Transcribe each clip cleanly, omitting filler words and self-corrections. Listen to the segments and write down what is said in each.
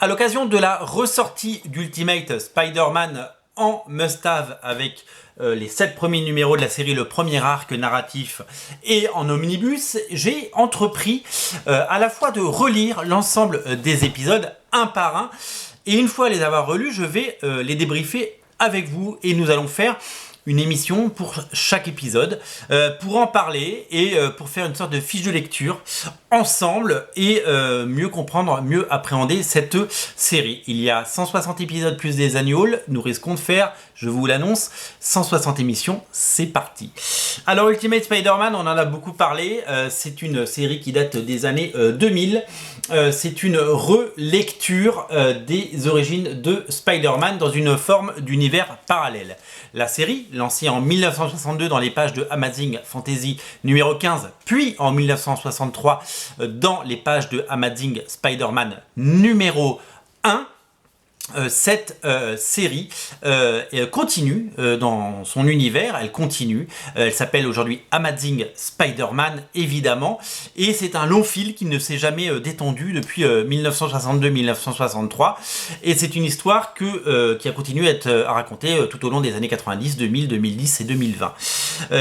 À l'occasion de la ressortie d'Ultimate Spider-Man en must-have avec les 7 premiers numéros de la série, le premier arc narratif et en omnibus, j'ai entrepris à la fois de relire l'ensemble des épisodes un par un, et une fois les avoir relus, je vais les débriefer avec vous et nous allons faire une émission pour chaque épisode, pour en parler et pour faire une sorte de fiche de lecture ensemble et mieux comprendre, mieux appréhender cette série. Il y a 160 épisodes plus des annuals, nous risquons de faire, je vous l'annonce, 160 émissions, c'est parti. Alors Ultimate Spider-Man, on en a beaucoup parlé, c'est une série qui date des années 2000, c'est une relecture des origines de Spider-Man dans une forme d'univers parallèle. La série, lancée en 1962 dans les pages de Amazing Fantasy numéro 15, puis en 1963 dans les pages de Amazing Spider-Man numéro 1, cette série continue dans son univers, elle continue, elle s'appelle aujourd'hui Amazing Spider-Man évidemment, et c'est un long fil qui ne s'est jamais détendu depuis 1962-1963, et c'est une histoire qui a continué à raconter tout au long des années 90, 2000, 2010 et 2020.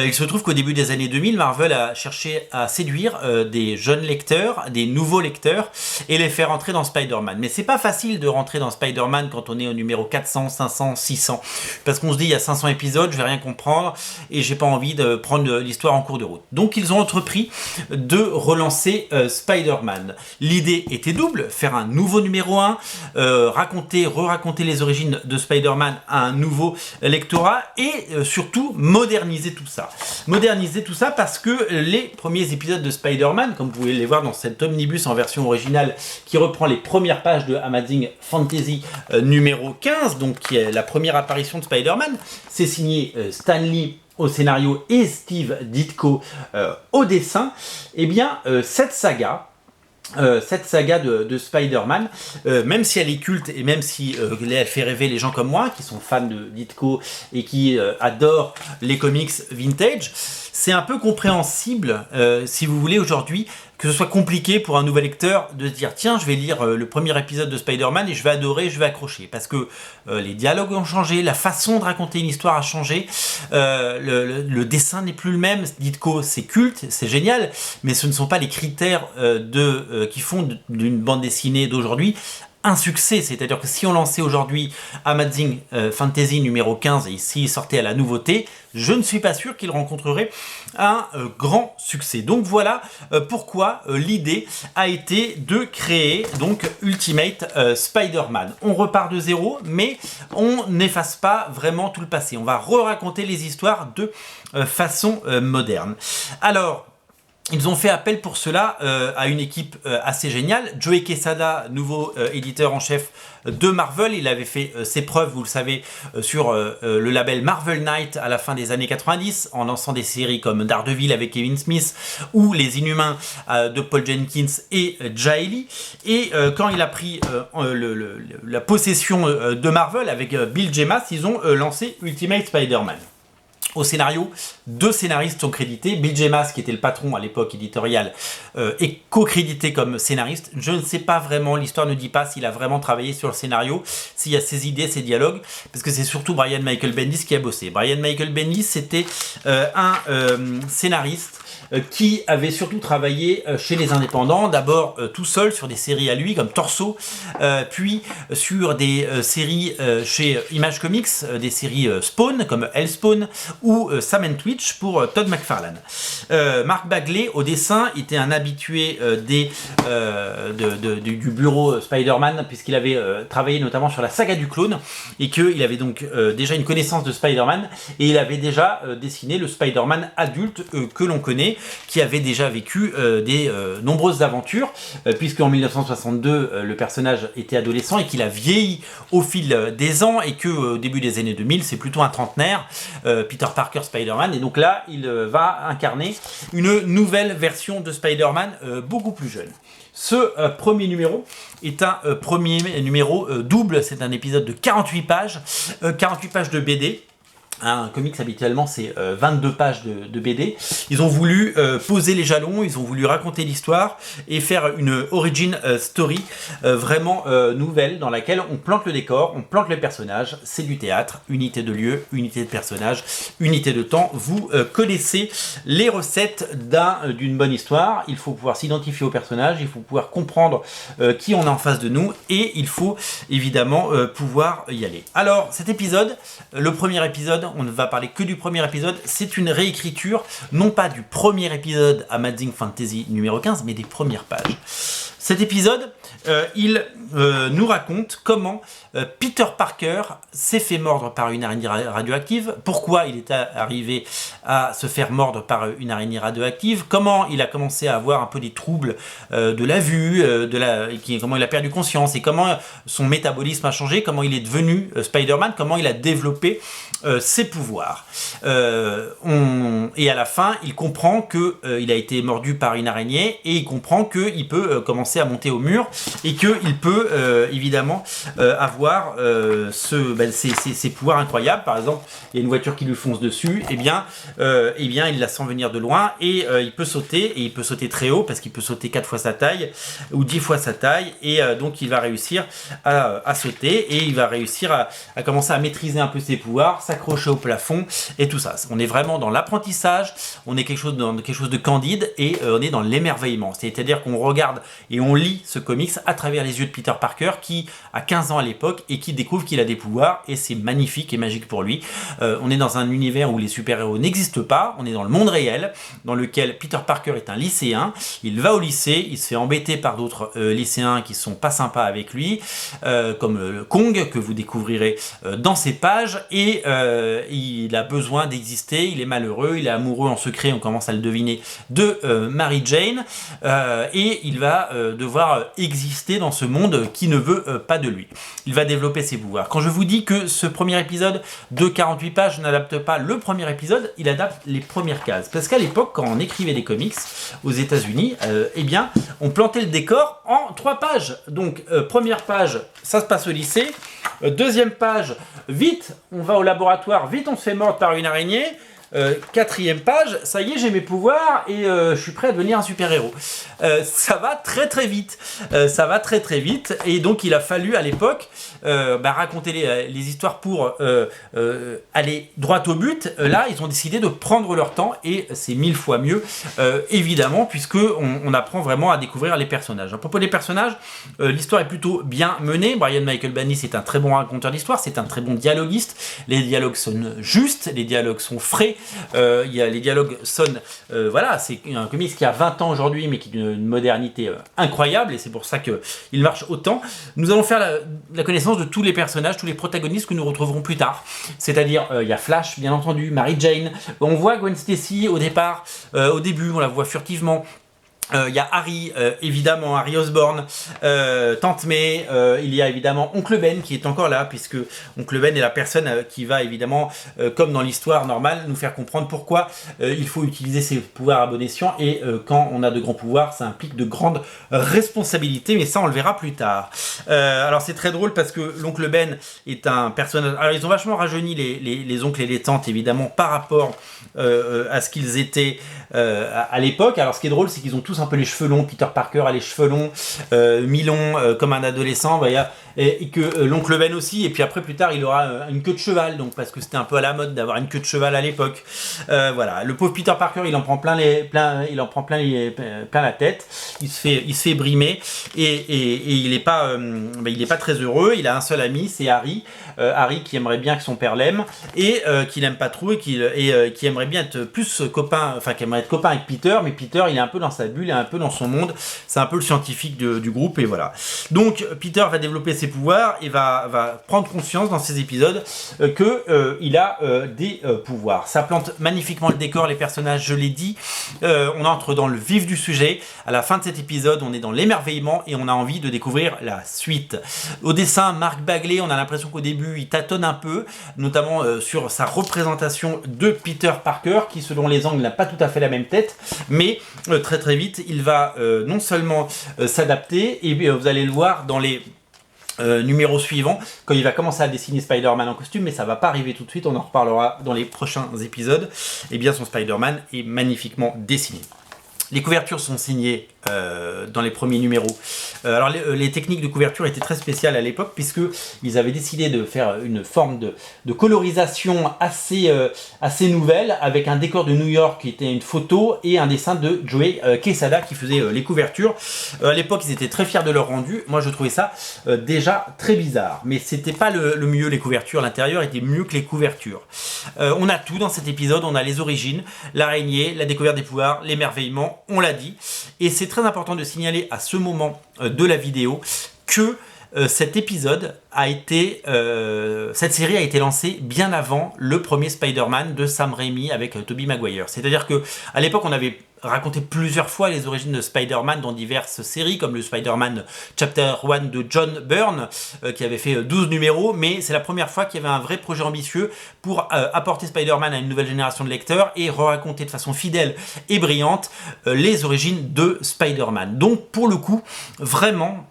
Il se trouve qu'au début des années 2000, Marvel a cherché à séduire des jeunes lecteurs, des nouveaux lecteurs, et les faire entrer dans Spider-Man. Mais c'est pas facile de rentrer dans Spider-Man quand on est au numéro 400, 500, 600, parce qu'on se dit il y a 500 épisodes, je vais rien comprendre et j'ai pas envie de prendre l'histoire en cours de route. Donc ils ont entrepris de relancer Spider-Man. L'idée était double, faire un nouveau numéro 1, re-raconter les origines de Spider-Man à un nouveau lectorat et surtout moderniser tout ça. Moderniser tout ça parce que les premiers épisodes de Spider-Man, comme vous pouvez les voir dans cet omnibus en version originale qui reprend les premières pages de Amazing Fantasy numéro 15, donc qui est la première apparition de Spider-Man, c'est signé Stan Lee au scénario et Steve Ditko au dessin. Et bien cette saga de Spider-Man, même si elle est culte et même si elle fait rêver les gens comme moi qui sont fans de Ditko et qui adorent les comics vintage, c'est un peu compréhensible si vous voulez aujourd'hui que ce soit compliqué pour un nouvel lecteur de se dire tiens je vais lire le premier épisode de Spider-Man et je vais adorer, je vais accrocher, parce que les dialogues ont changé, la façon de raconter une histoire a changé, le dessin n'est plus le même. Ditko c'est culte, c'est génial, mais ce ne sont pas les critères qui font d'une bande dessinée d'aujourd'hui un succès. C'est-à-dire que si on lançait aujourd'hui Amazing Fantasy numéro 15 et s'il sortait à la nouveauté, je ne suis pas sûr qu'il rencontrerait un grand succès. Donc voilà pourquoi l'idée a été de créer donc Ultimate Spider-Man. On repart de zéro, mais on n'efface pas vraiment tout le passé. On va re-raconter les histoires de façon moderne. Alors, ils ont fait appel pour cela à une équipe assez géniale. Joe Quesada, nouveau éditeur en chef de Marvel, il avait fait ses preuves, vous le savez, sur le label Marvel Knight à la fin des années 90, en lançant des séries comme Daredevil avec Kevin Smith ou Les Inhumains de Paul Jenkins et Jaeli. Et quand il a pris la possession de Marvel avec Bill Jemas, ils ont lancé Ultimate Spider-Man. Au scénario, 2 scénaristes sont crédités. Bill Jemas, qui était le patron à l'époque éditorial, est co-crédité comme scénariste. Je ne sais pas vraiment, l'histoire ne dit pas s'il a vraiment travaillé sur le scénario, s'il y a ses idées, ses dialogues, parce que c'est surtout Brian Michael Bendis qui a bossé. Brian Michael Bendis, c'était un scénariste qui avait surtout travaillé chez les indépendants, d'abord tout seul sur des séries à lui comme Torso, puis sur des séries chez Image Comics, des séries Spawn comme Hellspawn ou Sam & Twitch pour Todd McFarlane. Mark Bagley au dessin était un habitué du bureau Spider-Man, puisqu'il avait travaillé notamment sur la saga du clone et qu'il avait donc déjà une connaissance de Spider-Man et il avait déjà dessiné le Spider-Man adulte que l'on connaît, qui avait déjà vécu des nombreuses aventures, puisqu'en 1962 le personnage était adolescent et qu'il a vieilli au fil des ans et qu'au début des années 2000 c'est plutôt un trentenaire, Peter Parker Spider-Man, et donc là il va incarner une nouvelle version de Spider-Man beaucoup plus jeune. Ce premier numéro est un premier numéro double, c'est un épisode de 48 pages de BD Un comics habituellement c'est 22 pages de BD. Ils ont voulu poser les jalons, ils ont voulu raconter l'histoire et faire une origin story vraiment nouvelle dans laquelle on plante le décor, on plante le personnage, c'est du théâtre, unité de lieu, unité de personnage, unité de temps. Vous connaissez les recettes d'une bonne histoire. Il faut pouvoir s'identifier au personnage, il faut pouvoir comprendre qui on a en face de nous et il faut évidemment pouvoir y aller. Alors cet épisode, le premier épisode, on ne va parler que du premier épisode, c'est une réécriture, non pas du premier épisode Amazing Fantasy numéro 15, mais des premières pages. Cet épisode, il nous raconte comment Peter Parker s'est fait mordre par une araignée radioactive, pourquoi il est arrivé à se faire mordre par une araignée radioactive, comment il a commencé à avoir un peu des troubles de la vue, comment il a perdu conscience et comment son métabolisme a changé, comment il est devenu Spider-Man, comment il a développé ses pouvoirs. Et à la fin, il comprend qu'il a été mordu par une araignée et il comprend qu'il peut commencer à monter au mur et qu'il peut évidemment avoir ses pouvoirs incroyables. Par exemple, il y a une voiture qui lui fonce dessus, et bien il la sent venir de loin et il peut sauter, et il peut sauter très haut parce qu'il peut sauter 4 fois sa taille ou 10 fois sa taille, et donc il va réussir à sauter et il va réussir à commencer à maîtriser un peu ses pouvoirs, s'accrocher au plafond et tout ça. On est vraiment dans l'apprentissage, on est dans quelque chose de candide et on est dans l'émerveillement. C'est-à-dire qu'on regarde et on lit ce comics à travers les yeux de Peter Parker qui a 15 ans à l'époque et qui découvre qu'il a des pouvoirs, et c'est magnifique et magique pour lui. On est dans un univers où les super-héros n'existent pas, on est dans le monde réel dans lequel Peter Parker est un lycéen, il va au lycée, il se fait embêter par d'autres lycéens qui sont pas sympas avec lui, comme Kong que vous découvrirez dans ces pages, et il a besoin d'exister, il est malheureux, il est amoureux en secret, on commence à le deviner, de Mary Jane, et il va devoir exister dans ce monde qui ne veut pas de lui. Il va développer ses pouvoirs. Quand je vous dis que ce premier épisode de 48 pages n'adapte pas le premier épisode, il adapte les premières cases. Parce qu'à l'époque, quand on écrivait des comics aux États-Unis, eh bien, on plantait le décor en 3 pages. Donc, première page, ça se passe au lycée. Deuxième page, vite, on va au laboratoire, vite, on se fait mordre par une araignée. 4e page, ça y est, j'ai mes pouvoirs et je suis prêt à devenir un super-héros. Ça va très très vite. Et donc il a fallu à l'époque raconter les histoires pour aller droit au but. Là, ils ont décidé de prendre leur temps et c'est 1000 fois mieux, évidemment, puisque on apprend vraiment à découvrir les personnages. À propos des personnages, l'histoire est plutôt bien menée. Brian Michael Bendis est un très bon raconteur d'histoire, c'est un très bon dialoguiste. Les dialogues sont justes, les dialogues sont frais. Les dialogues sonnent, c'est un comics qui a 20 ans aujourd'hui, mais qui a une modernité incroyable, et c'est pour ça qu'il marche autant. Nous allons faire la connaissance de tous les personnages, tous les protagonistes que nous retrouverons plus tard. C'est-à-dire, il y a Flash, bien entendu, Mary Jane. On voit Gwen Stacy au début, on la voit furtivement. Il y a Harry, évidemment, Harry Osborn, Tante May, il y a évidemment Oncle Ben qui est encore là, puisque Oncle Ben est la personne qui va évidemment, comme dans l'histoire normale, nous faire comprendre pourquoi il faut utiliser ses pouvoirs à bon escient, et quand on a de grands pouvoirs, ça implique de grandes responsabilités, mais ça on le verra plus tard. Alors c'est très drôle parce que l'Oncle Ben est un personnage... Alors ils ont vachement rajeuni les oncles et les tantes, évidemment, par rapport à ce qu'ils étaient à l'époque. Alors ce qui est drôle, c'est qu'ils ont tous un peu les cheveux longs. Peter Parker a les cheveux longs, mi-longs, comme un adolescent, et que l'Oncle Ben aussi, et puis après plus tard il aura une queue de cheval, donc parce que c'était un peu à la mode d'avoir une queue de cheval à l'époque. Le pauvre Peter Parker, il en prend plein la tête, il se fait brimer, et il est pas très heureux. Il a un seul ami, c'est Harry. Harry qui aimerait bien que son père l'aime, et qui l'aime pas trop, et qui aimerait bien être plus copain, qui aimerait être copain avec Peter, mais Peter il est un peu dans sa bulle, il est un peu dans son monde, c'est un peu le scientifique du groupe, et voilà. Donc Peter va développer ses pouvoirs et va prendre conscience dans ces épisodes qu'il a des pouvoirs. Ça plante magnifiquement le décor, les personnages, je l'ai dit. On entre dans le vif du sujet. À la fin de cet épisode, on est dans l'émerveillement et on a envie de découvrir la suite. Au dessin, Mark Bagley, on a l'impression qu'au début il tâtonne un peu, notamment sur sa représentation de Peter Parker, qui selon les angles n'a pas tout à fait la même tête, mais très vite il va non seulement s'adapter, et vous allez le voir dans les numéro suivant, quand il va commencer à dessiner Spider-Man en costume, mais ça va pas arriver tout de suite, on en reparlera dans les prochains épisodes. Et bien son Spider-Man est magnifiquement dessiné. Les couvertures sont signées dans les premiers numéros. Alors les techniques de couverture étaient très spéciales à l'époque, puisque ils avaient décidé de faire une forme de colorisation assez nouvelle, avec un décor de New York qui était une photo et un dessin de Joe Quesada qui faisait les couvertures. À l'époque, ils étaient très fiers de leur rendu. Moi, je trouvais ça déjà très bizarre, mais c'était pas le mieux les couvertures. L'intérieur était mieux que les couvertures. On a tout dans cet épisode. On a les origines, l'araignée, la découverte des pouvoirs, l'émerveillement. On l'a dit, et c'est très important de signaler à ce moment de la vidéo que cet épisode a été, cette série a été lancée bien avant le premier Spider-Man de Sam Raimi avec Tobey Maguire. C'est-à-dire que à l'époque, on avait raconté plusieurs fois les origines de Spider-Man dans diverses séries, comme le Spider-Man Chapter 1 de John Byrne, qui avait fait 12 numéros, mais c'est la première fois qu'il y avait un vrai projet ambitieux pour apporter Spider-Man à une nouvelle génération de lecteurs et raconter de façon fidèle et brillante les origines de Spider-Man. Donc pour le coup, vraiment,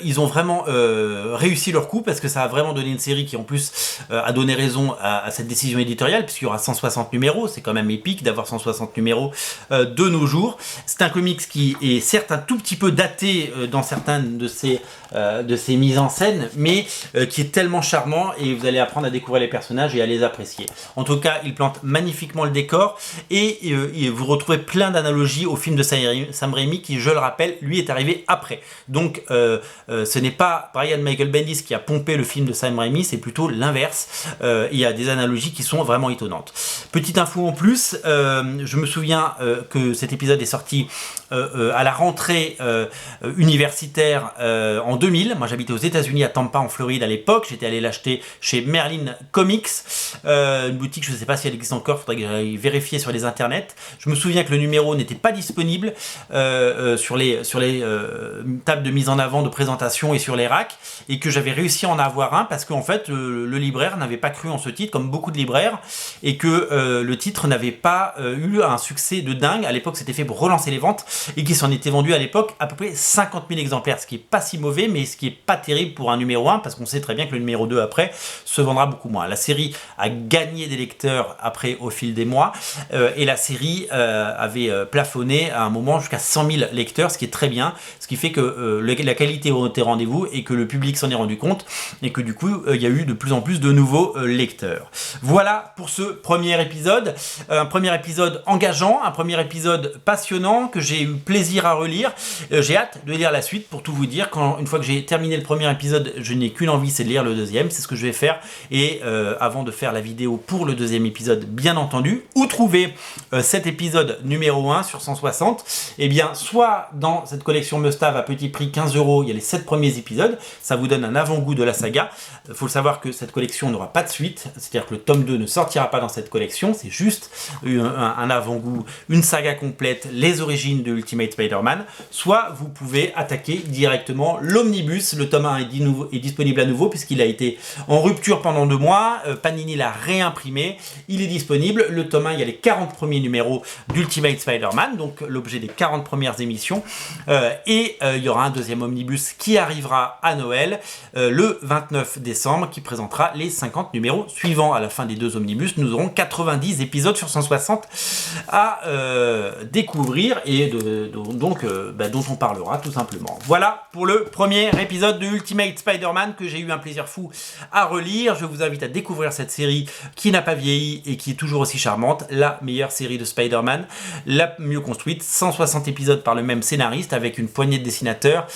ils ont vraiment réussi leur coup, parce que ça a vraiment donné une série qui en plus a donné raison à cette décision éditoriale, puisqu'il y aura 160 numéros. C'est quand même épique d'avoir 160 numéros de nos jours. C'est un comics qui est certes un tout petit peu daté dans certaines de ses mises en scène, mais qui est tellement charmant, et vous allez apprendre à découvrir les personnages et à les apprécier. En tout cas, il plante magnifiquement le décor, et vous retrouvez plein d'analogies au film de Sam Raimi, qui, je le rappelle, lui est arrivé après. Donc ce n'est pas Brian Michael Bendis qui a pompé le film de Sam Raimi, c'est plutôt l'inverse. Il y a des analogies qui sont vraiment étonnantes. Petite info en plus, je me souviens que cet épisode est sorti à la rentrée universitaire en 2000. Moi, j'habitais aux États-Unis, à Tampa, en Floride à l'époque. J'étais allé l'acheter chez Merlin Comics, une boutique, je ne sais pas si elle existe encore, il faudrait que j'aille vérifier sur les internets. Je me souviens que le numéro n'était pas disponible sur les tables de mise en avant, de présentation et sur les racks, et que j'avais réussi à en avoir un parce qu'en fait le libraire n'avait pas cru en ce titre, comme beaucoup de libraires, et que le titre n'avait pas eu un succès de dingue. À l'époque, c'était fait pour relancer les ventes, et qu'il s'en était vendu à l'époque à peu près 50 000 exemplaires, ce qui est pas si mauvais, mais ce qui est pas terrible pour un numéro 1, parce qu'on sait très bien que le numéro 2 après se vendra beaucoup moins. La série a gagné des lecteurs après au fil des mois, et la série avait plafonné à un moment jusqu'à 100 000 lecteurs, ce qui est très bien, ce qui fait que la qualité était au rendez-vous, et que le public s'en est rendu compte, et que du coup il y a eu de plus en plus de nouveaux lecteurs. Voilà pour ce premier épisode, un premier épisode engageant, un premier épisode passionnant que j'ai eu plaisir à relire. J'ai hâte de lire la suite, pour tout vous dire. Une fois que j'ai terminé le premier épisode, je n'ai qu'une envie, c'est de lire le deuxième. C'est ce que je vais faire, et avant de faire la vidéo pour le deuxième épisode, bien entendu, où trouver cet épisode numéro 1 sur 160, et bien soit dans cette collection Must-Have à petit prix, 15 €, il y a les 7 premiers épisodes, ça vous donne un avant-goût de la saga. Il faut le savoir que cette collection n'aura pas de suite, c'est-à-dire que le tome 2 ne sortira pas dans cette collection, c'est juste un avant-goût, une saga complète, les origines de Ultimate Spider-Man. Soit vous pouvez attaquer directement l'omnibus, le tome 1 est disponible à nouveau, puisqu'il a été en rupture pendant 2 mois, Panini l'a réimprimé, il est disponible. Le tome 1, il y a les 40 premiers numéros d'Ultimate Spider-Man, donc l'objet des 40 premières émissions, et il y aura un deuxième omnibus qui arrivera à Noël le 29 décembre, qui présentera les 50 numéros suivants. À la fin des 2 omnibus, nous aurons 90 épisodes sur 160 à découvrir, et dont on parlera tout simplement. Voilà pour le premier épisode de Ultimate Spider-Man, que j'ai eu un plaisir fou à relire. Je vous invite à découvrir cette série qui n'a pas vieilli et qui est toujours aussi charmante, la meilleure série de Spider-Man, la mieux construite, 160 épisodes par le même scénariste, avec une poignée de dessinateurs,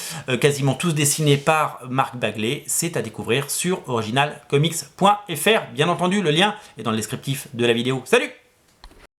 quasiment tous dessinés par Mark Bagley. C'est à découvrir sur originalcomics.fr. Bien entendu, le lien est dans le descriptif de la vidéo. Salut!